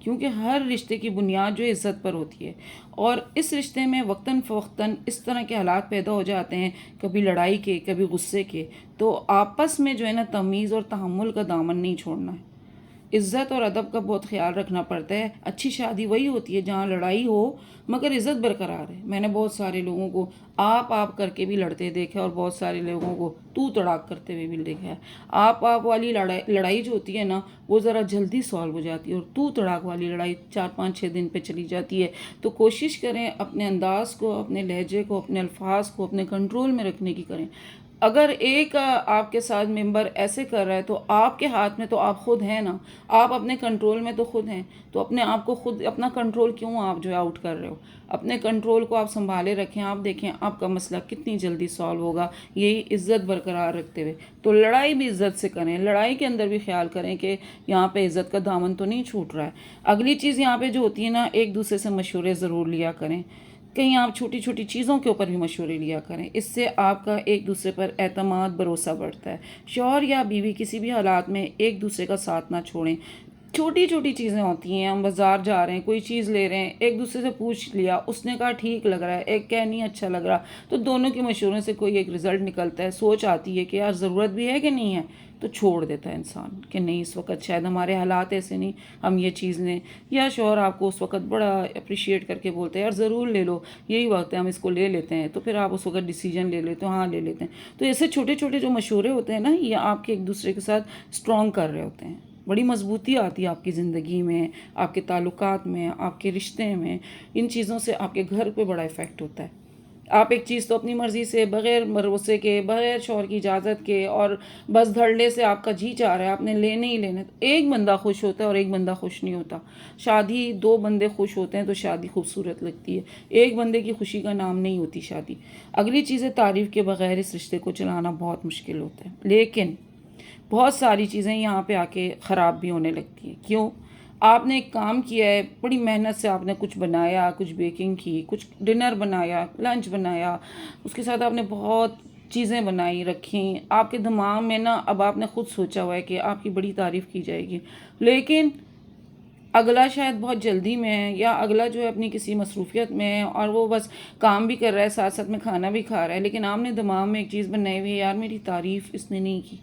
کیونکہ ہر رشتے کی بنیاد جو ہے عزت پر ہوتی ہے، اور اس رشتے میں وقتاً فوقتاً اس طرح کے حالات پیدا ہو جاتے ہیں، کبھی لڑائی کے، کبھی غصے کے، تو آپس میں جو ہے نا تمیز اور تحمل کا دامن نہیں چھوڑنا ہے، عزت اور ادب کا بہت خیال رکھنا پڑتا ہے۔ اچھی شادی وہی ہوتی ہے جہاں لڑائی ہو مگر عزت برقرار ہے۔ میں نے بہت سارے لوگوں کو آپ کر کے بھی لڑتے دیکھا، اور بہت سارے لوگوں کو تو تڑاک کرتے ہوئے بھی دیکھا ہے۔ آپ والی لڑائی جو ہوتی ہے نا وہ ذرا جلدی سالو ہو جاتی ہے، اور تو تڑاک والی لڑائی 4 5 6 دن پہ چلی جاتی ہے۔ تو کوشش کریں اپنے انداز کو، اپنے لہجے کو، اپنے الفاظ کو اپنے کنٹرول میں رکھنے کی کریں۔ اگر ایک آپ کے ساتھ ممبر ایسے کر رہا ہے تو آپ کے ہاتھ میں تو آپ خود ہیں نا، آپ اپنے کنٹرول میں تو خود ہیں، تو اپنے آپ کو خود اپنا کنٹرول کیوں آپ جو ہے آؤٹ کر رہے ہو؟ اپنے کنٹرول کو آپ سنبھالے رکھیں، آپ دیکھیں آپ کا مسئلہ کتنی جلدی سالو ہوگا، یہی عزت برقرار رکھتے ہوئے۔ تو لڑائی بھی عزت سے کریں، لڑائی کے اندر بھی خیال کریں کہ یہاں پہ عزت کا دامن تو نہیں چھوٹ رہا ہے۔ اگلی چیز یہاں پہ جو ہوتی ہے نا، ایک دوسرے سے مشورے ضرور لیا کریں، کہیں آپ چھوٹی چھوٹی چیزوں کے اوپر بھی مشورے لیا کریں، اس سے آپ کا ایک دوسرے پر اعتماد بھروسہ بڑھتا ہے۔ شوہر یا بیوی کسی بھی حالات میں ایک دوسرے کا ساتھ نہ چھوڑیں۔ چھوٹی چھوٹی چیزیں ہوتی ہیں، ہم بازار جا رہے ہیں، کوئی چیز لے رہے ہیں، ایک دوسرے سے پوچھ لیا، اس نے کہا ٹھیک لگ رہا ہے، ایک کہہ نہیں اچھا لگ رہا، تو دونوں کے مشورے سے کوئی ایک رزلٹ نکلتا ہے، سوچ آتی ہے کہ یار ضرورت بھی ہے کہ نہیں ہے، تو چھوڑ دیتا ہے انسان کہ نہیں اس وقت شاید ہمارے حالات ایسے نہیں، ہم یہ چیز لیں۔ یا شوہر آپ کو اس وقت بڑا اپریشیٹ کر کے بولتے ہیں یار ضرور لے لو، یہی وقت ہے ہم اس کو لے لیتے ہیں، تو پھر آپ اس وقت ڈیسیجن لے لیتے ہو، ہاں لے لیتے ہیں۔ تو ایسے چھوٹے چھوٹے جو مشورے ہوتے ہیں نا، یہ آپ کے ایک دوسرے کے ساتھ اسٹرانگ کر رہے ہوتے ہیں، بڑی مضبوطی آتی ہے آپ کی زندگی میں، آپ کے تعلقات میں، آپ کے رشتے میں۔ ان چیزوں سے آپ کے گھر پہ بڑا افیکٹ ہوتا ہے۔ آپ ایک چیز تو اپنی مرضی سے، بغیر بھروسے کے، بغیر شوہر کی اجازت کے، اور بس دھڑلے سے آپ کا جی چاہ رہا ہے آپ نے لینے ہی لینے، تو ایک بندہ خوش ہوتا ہے اور ایک بندہ خوش نہیں ہوتا۔ شادی 2 بندے خوش ہوتے ہیں تو شادی خوبصورت لگتی ہے، ایک بندے کی خوشی کا نام نہیں ہوتی شادی۔ اگلی چیز ہے تعریف کے بغیر اس رشتے کو چلانا بہت مشکل ہوتا ہے، لیکن بہت ساری چیزیں یہاں پہ آ کے خراب بھی ہونے لگتی ہیں۔ کیوں؟ آپ نے ایک کام کیا ہے، بڑی محنت سے آپ نے کچھ بنایا، کچھ بیکنگ کی، کچھ ڈنر بنایا، لنچ بنایا، اس کے ساتھ آپ نے بہت چیزیں بنائی رکھیں، آپ کے دماغ میں نا اب آپ نے خود سوچا ہوا ہے کہ آپ کی بڑی تعریف کی جائے گی، لیکن اگلا شاید بہت جلدی میں ہے، یا اگلا جو ہے اپنی کسی مصروفیت میں ہے، اور وہ بس کام بھی کر رہا ہے ساتھ ساتھ میں کھانا بھی کھا رہا ہے، لیکن آپ نے دماغ میں ایک چیز بنائی ہوئی ہے یار میری تعریف اس نے نہیں کی،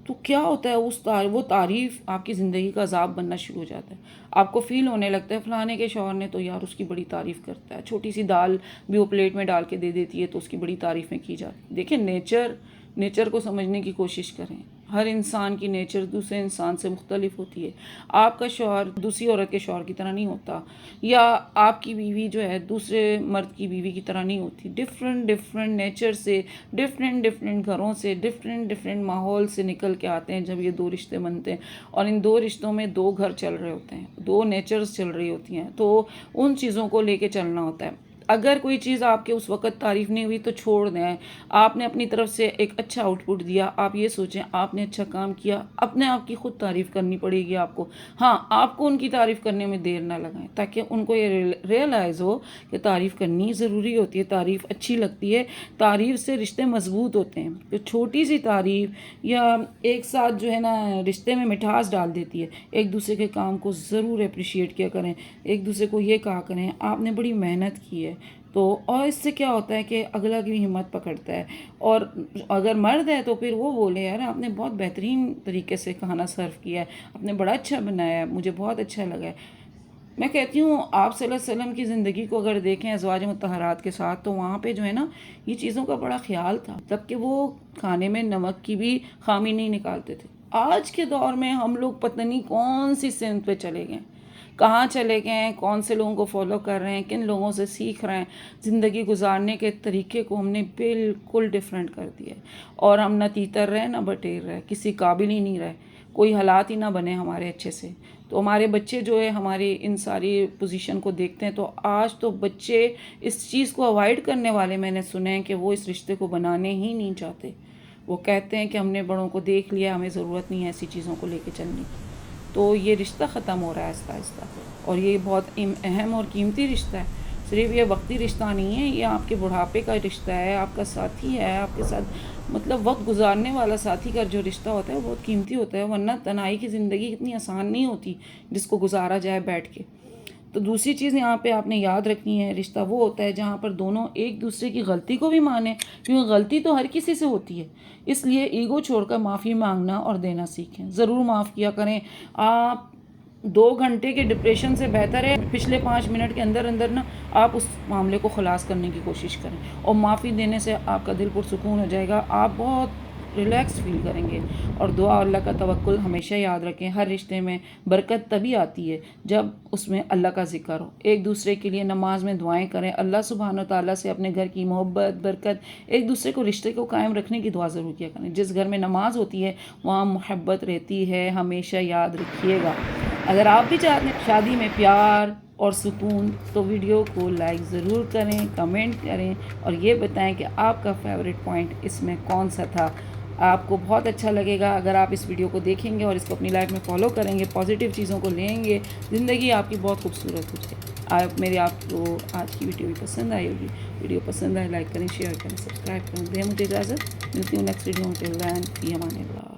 تو کیا ہوتا ہے وہ تعریف آپ کی زندگی کا عذاب بننا شروع ہو جاتا ہے۔ آپ کو فیل ہونے لگتا ہے فلانے کے شوہر نے تو یار اس کی بڑی تعریف کرتا ہے، چھوٹی سی دال بھی وہ پلیٹ میں ڈال کے دے دیتی ہے تو اس کی بڑی تعریفیں کی جاتی۔ دیکھیں نیچر کو سمجھنے کی کوشش کریں، ہر انسان کی نیچر دوسرے انسان سے مختلف ہوتی ہے۔ آپ کا شوہر دوسری عورت کے شوہر کی طرح نہیں ہوتا، یا آپ کی بیوی جو ہے دوسرے مرد کی بیوی کی طرح نہیں ہوتی، ڈفرینٹ نیچر سے، ڈفرینٹ گھروں سے، ڈفرینٹ ماحول سے نکل کے آتے ہیں جب یہ 2 رشتے بنتے ہیں، اور ان 2 رشتوں میں 2 گھر چل رہے ہوتے ہیں، 2 نیچرز چل رہی ہوتی ہیں، تو ان چیزوں کو لے کے چلنا ہوتا ہے۔ اگر کوئی چیز آپ کے اس وقت تعریف نہیں ہوئی تو چھوڑ دیں، آپ نے اپنی طرف سے ایک اچھا آؤٹ پٹ دیا، آپ یہ سوچیں آپ نے اچھا کام کیا، اپنے آپ کی خود تعریف کرنی پڑے گی آپ کو۔ ہاں آپ کو ان کی تعریف کرنے میں دیر نہ لگائیں، تاکہ ان کو یہ ریئلائز ہو کہ تعریف کرنی ضروری ہوتی ہے، تعریف اچھی لگتی ہے، تعریف سے رشتے مضبوط ہوتے ہیں۔ تو چھوٹی سی تعریف یا ایک ساتھ جو ہے نا رشتے میں مٹھاس ڈال دیتی ہے۔ ایک دوسرے کے کام کو ضرور اپریشیٹ کیا کریں، ایک دوسرے کو یہ کہا کریں آپ نے بڑی محنت کی ہے، تو اور اس سے کیا ہوتا ہے کہ اگلا کی ہمت پکڑتا ہے، اور اگر مرد ہے تو پھر وہ بولے یار آپ نے بہت بہترین طریقے سے کھانا سرو کیا ہے، آپ نے بڑا اچھا بنایا ہے، مجھے بہت اچھا لگا ہے۔ میں کہتی ہوں آپ صلی اللہ علیہ وسلم کی زندگی کو اگر دیکھیں ازواج مطہرات کے ساتھ، تو وہاں پہ جو ہے نا یہ چیزوں کا بڑا خیال تھا، تب کہ وہ کھانے میں نمک کی بھی خامی نہیں نکالتے تھے۔ آج کے دور میں ہم لوگ پتہ نہیں کون سی سمت پہ چلے گئے، کہاں چلے گئے ہیں، کون سے لوگوں کو فالو کر رہے ہیں، کن لوگوں سے سیکھ رہے ہیں، زندگی گزارنے کے طریقے کو ہم نے بالکل ڈیفرنٹ کر دیا ہے، اور ہم نہ تیتر رہے نہ بٹیر رہے، کسی قابل ہی نہیں رہے، کوئی حالات ہی نہ بنے ہمارے اچھے سے۔ تو ہمارے بچے جو ہے ہماری ان ساری پوزیشن کو دیکھتے ہیں، تو آج تو بچے اس چیز کو اوائڈ کرنے والے میں نے سنے ہیں کہ وہ اس رشتے کو بنانے ہی نہیں چاہتے، وہ کہتے ہیں کہ ہم نے بڑوں کو دیکھ لیا، ہمیں ضرورت نہیں ہے ایسی چیزوں کو لے کے چلنے کی۔ تو یہ رشتہ ختم ہو رہا ہے آہستہ آہستہ، اور یہ بہت اہم اور قیمتی رشتہ ہے۔ صرف یہ وقتی رشتہ نہیں ہے، یہ آپ کے بڑھاپے کا رشتہ ہے، آپ کا ساتھی ہے، آپ کے ساتھ مطلب وقت گزارنے والا ساتھی کا جو رشتہ ہوتا ہے وہ بہت قیمتی ہوتا ہے، ورنہ تنہائی کی زندگی اتنی آسان نہیں ہوتی جس کو گزارا جائے بیٹھ کے۔ تو دوسری چیز یہاں پہ آپ نے یاد رکھنی ہے، رشتہ وہ ہوتا ہے جہاں پر دونوں ایک دوسرے کی غلطی کو بھی مانیں، کیونکہ غلطی تو ہر کسی سے ہوتی ہے، اس لیے ایگو چھوڑ کر معافی مانگنا اور دینا سیکھیں، ضرور معاف کیا کریں۔ آپ 2 گھنٹے کے ڈپریشن سے بہتر ہے پچھلے 5 منٹ کے اندر اندر نا آپ اس معاملے کو خلاص کرنے کی کوشش کریں، اور معافی دینے سے آپ کا دل پرسکون ہو جائے گا، آپ بہت ریلیکس فیل کریں گے۔ اور دعا اللہ کا توکل ہمیشہ یاد رکھیں، ہر رشتے میں برکت تبھی آتی ہے جب اس میں اللہ کا ذکر ہو۔ ایک دوسرے کے لیے نماز میں دعائیں کریں، اللہ سبحانہ و تعالیٰ سے اپنے گھر کی محبت، برکت، ایک دوسرے کو رشتے کو قائم رکھنے کی دعا ضرور کیا کریں۔ جس گھر میں نماز ہوتی ہے وہاں محبت رہتی ہے، ہمیشہ یاد رکھیے گا۔ اگر آپ بھی چاہتے ہیں شادی میں پیار اور سکون تو ویڈیو کو لائک ضرور کریں، کمنٹ کریں اور یہ بتائیں کہ آپ کا فیوریٹ پوائنٹ اس میں کون سا تھا۔ آپ کو بہت اچھا لگے گا اگر آپ اس ویڈیو کو دیکھیں گے اور اس کو اپنی لائف میں فالو کریں گے، پازیٹیو چیزوں کو لیں گے، زندگی آپ کی بہت خوبصورت ہو جائے۔ آپ کو آج کی ویڈیو بھی پسند آئی ہوگی، ویڈیو پسند آئے لائک کریں، شیئر کریں، سبسکرائب کریں۔ دیں مجھے اجازت، ملتی ہوں نیکسٹ ویڈیو میں، ٹل دین فی امان اللہ۔